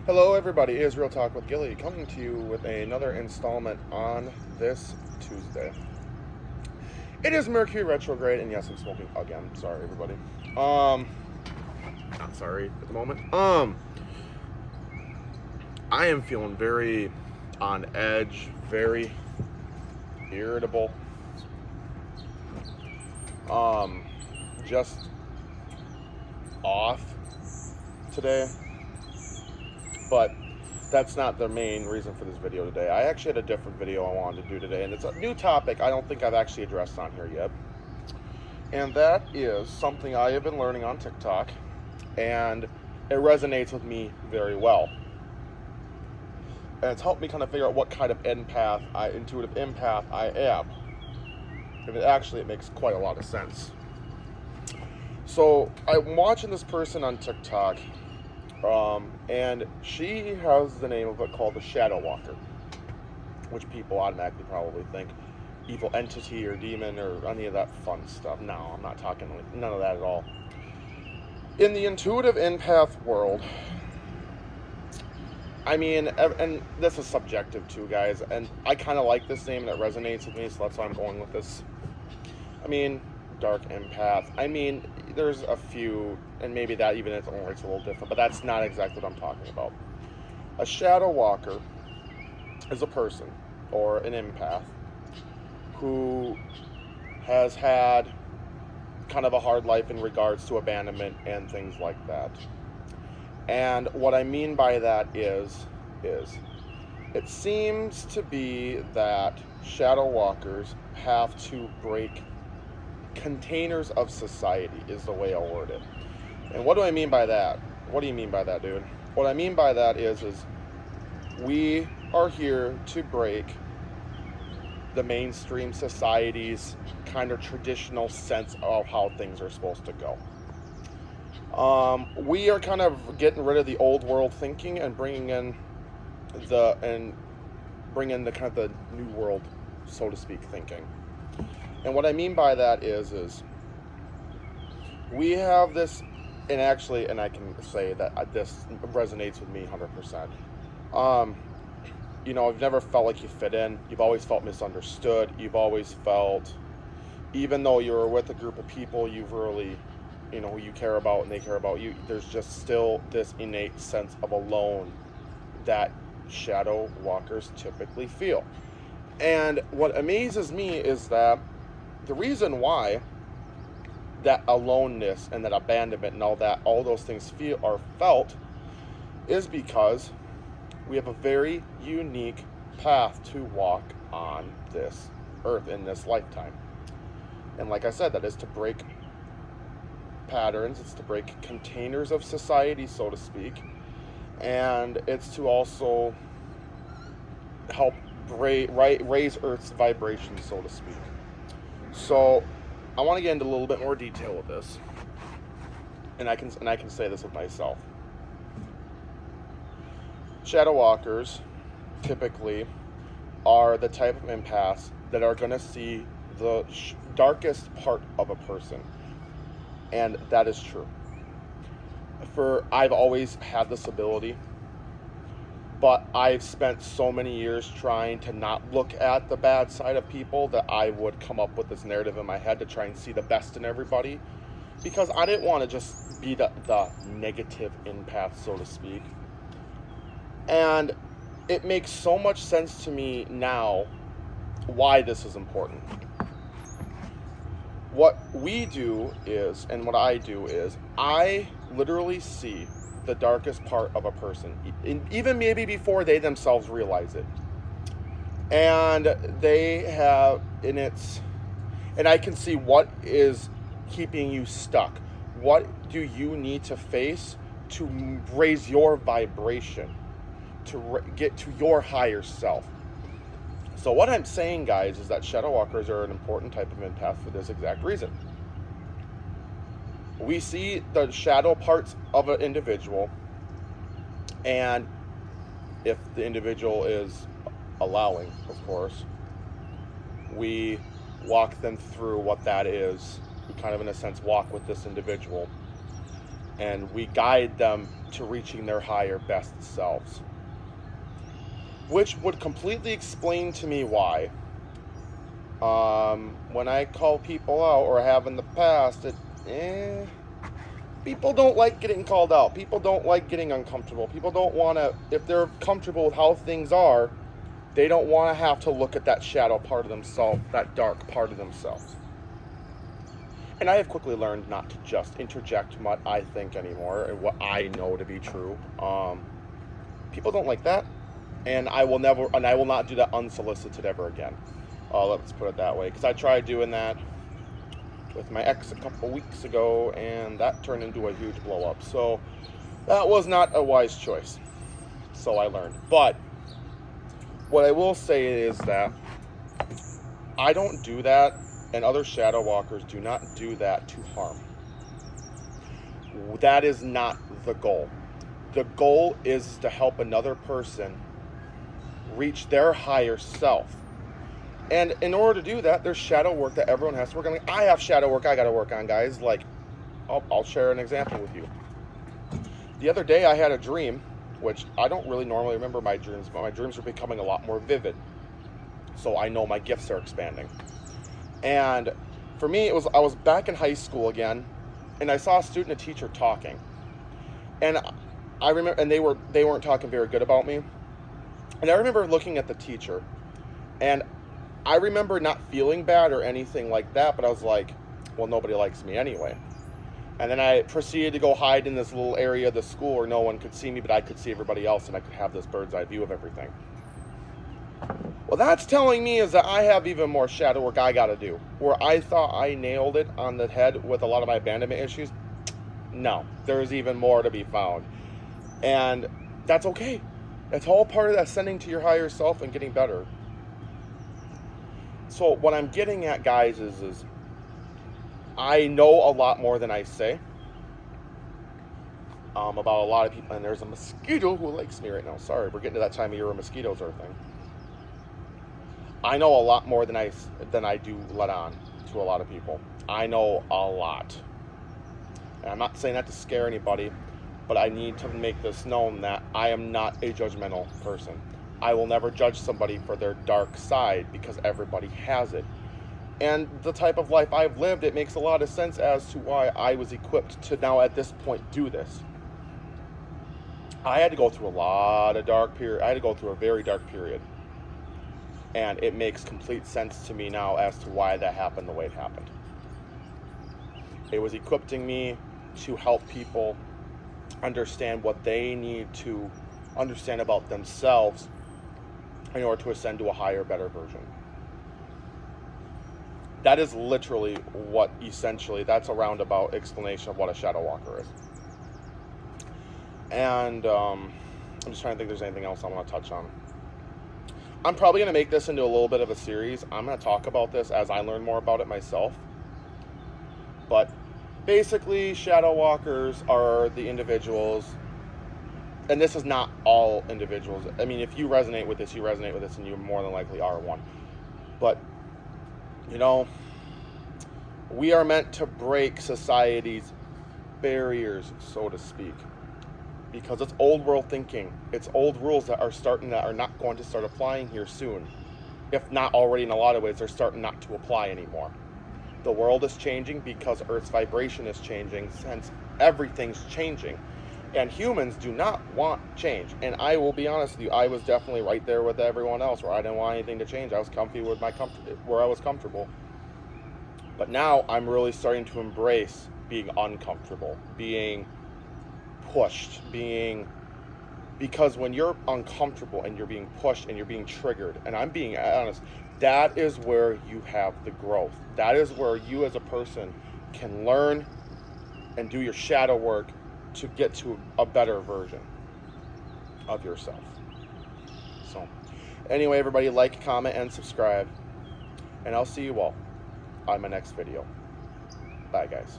Hello, everybody. It is Real Talk with Gilly coming to you with another installment on this Tuesday. It is Mercury retrograde, and yes, I'm smoking again. Sorry, everybody. Not sorry at the moment. I am feeling very on edge, very irritable. Just off today. But that's not the main reason for this video today. I actually had a different video I wanted to do today, and it's a new topic I don't think I've actually addressed on here yet. And that is something I have been learning on TikTok, and it resonates with me very well. And it's helped me kind of figure out what kind of intuitive empath I am. And it makes quite a lot of sense. So I'm watching this person on TikTok, and she has the name of it called the Shadow Walker, which people automatically probably think evil entity or demon or any of that fun stuff. No, I'm not talking none of that at all. In the intuitive empath world, I mean, and this is subjective too, guys, and I kind of like this name and it resonates with me, so that's why I'm going with this. I mean, dark empath. I mean, there's a few, and maybe that even its own right's a little different, but that's not exactly what I'm talking about. A shadow walker is a person or an empath who has had kind of a hard life in regards to abandonment and things like that. And what I mean by that is it seems to be that shadow walkers have to break containers of society is the way I'll word it. And what do I mean by that? What do you mean by that, dude? What I mean by that is we are here to break the mainstream society's kind of traditional sense of how things are supposed to go. We are kind of getting rid of the old world thinking and bringing in the kind of the new world, so to speak, thinking. And what I mean by that is we have this, and I can say that this resonates with me 100%. You've never felt like you fit in. You've always felt misunderstood. You've always felt, even though you're with a group of people you've really, who you care about and they care about you, there's just still this innate sense of alone that shadow walkers typically feel. And what amazes me is that the reason why that aloneness and that abandonment and all those things are felt is because we have a very unique path to walk on this earth in this lifetime. And like I said, that is to break patterns, it's to break containers of society, so to speak, and it's to also help raise Earth's vibration, so to speak. So I want to get into a little bit more detail with this, and I can say this with myself. Shadow walkers typically are the type of empaths that are going to see the darkest part of a person, and that is true. I've always had this ability, but I've spent so many years trying to not look at the bad side of people that I would come up with this narrative in my head to try and see the best in everybody, because I didn't want to just be the negative empath, so to speak. And it makes so much sense to me now why this is important. What we do is, and what I do is, I literally see the darkest part of a person, even maybe before they themselves realize it. And and I can see what is keeping you stuck. What do you need to face to raise your vibration, to get to your higher self? So what I'm saying, guys, is that shadow walkers are an important type of empath for this exact reason. We see the shadow parts of an individual, and if the individual is allowing, of course, we walk them through what that is. We kind of, in a sense, walk with this individual, and we guide them to reaching their higher best selves. Which would completely explain to me why, when I call people out, or have in the past, people don't like getting called out. People don't like getting uncomfortable. People don't want to, if they're comfortable with how things are, they don't want to have to look at that shadow part of themselves, that dark part of themselves. And I have quickly learned not to just interject what I think anymore, and what I know to be true. People don't like that. And I will not do that unsolicited ever again. Let's put it that way. Because I tried doing that with my ex a couple weeks ago, and that turned into a huge blow up. So that was not a wise choice. So I learned. But what I will say is that I don't do that, and other shadow walkers do not do that to harm. That is not the goal. The goal is to help another person reach their higher self. And in order to do that, there's shadow work that everyone has to work on. Like, I have shadow work I got to work on, guys. Like, I'll share an example with you. The other day I had a dream, which I don't really normally remember my dreams, but my dreams are becoming a lot more vivid. So I know my gifts are expanding. And for me, I was back in high school again, and I saw a student and a teacher talking. And I remember, and they weren't talking very good about me. And I remember looking at the teacher, and I remember not feeling bad or anything like that, but I was like, well, nobody likes me anyway. And then I proceeded to go hide in this little area of the school where no one could see me, but I could see everybody else, and I could have this bird's eye view of everything. Well, that's telling me is that I have even more shadow work I got to do. Where I thought I nailed it on the head with a lot of my abandonment issues, no, there's even more to be found. And that's okay. That's all part of that ascending to your higher self and getting better. So what I'm getting at, guys, is I know a lot more than I say about a lot of people. And there's a mosquito who likes me right now. Sorry, we're getting to that time of year where mosquitoes are a thing. I know a lot more than I do let on to a lot of people. I know a lot. And I'm not saying that to scare anybody, but I need to make this known that I am not a judgmental person. I will never judge somebody for their dark side, because everybody has it. And the type of life I've lived, it makes a lot of sense as to why I was equipped to now at this point do this. I had to go through I had to go through a very dark period. And it makes complete sense to me now as to why that happened the way it happened. It was equipping me to help people understand what they need to understand about themselves in order to ascend to a higher, better version. That is literally that's a roundabout explanation of what a shadow walker is. And I'm just trying to think if there's anything else I want to touch on. I'm probably going to make this into a little bit of a series. I'm going to talk about this as I learn more about it myself. But basically, shadow walkers are the individuals, and this is not all individuals. I mean, if you resonate with this, and you more than likely are one. But, we are meant to break society's barriers, so to speak. Because it's old world thinking. It's old rules that are not going to start applying here soon. If not already, in a lot of ways, they're starting not to apply anymore. The world is changing because Earth's vibration is changing, since everything's changing. And humans do not want change. And I will be honest with you, I was definitely right there with everyone else, where I didn't want anything to change. I was comfy with where I was comfortable. But now I'm really starting to embrace being uncomfortable, being pushed, because when you're uncomfortable and you're being pushed and you're being triggered, and I'm being honest, that is where you have the growth. That is where you as a person can learn and do your shadow work to get to a better version of yourself. So anyway, everybody, like, comment, and subscribe, and I'll see you all on my next video. Bye, guys.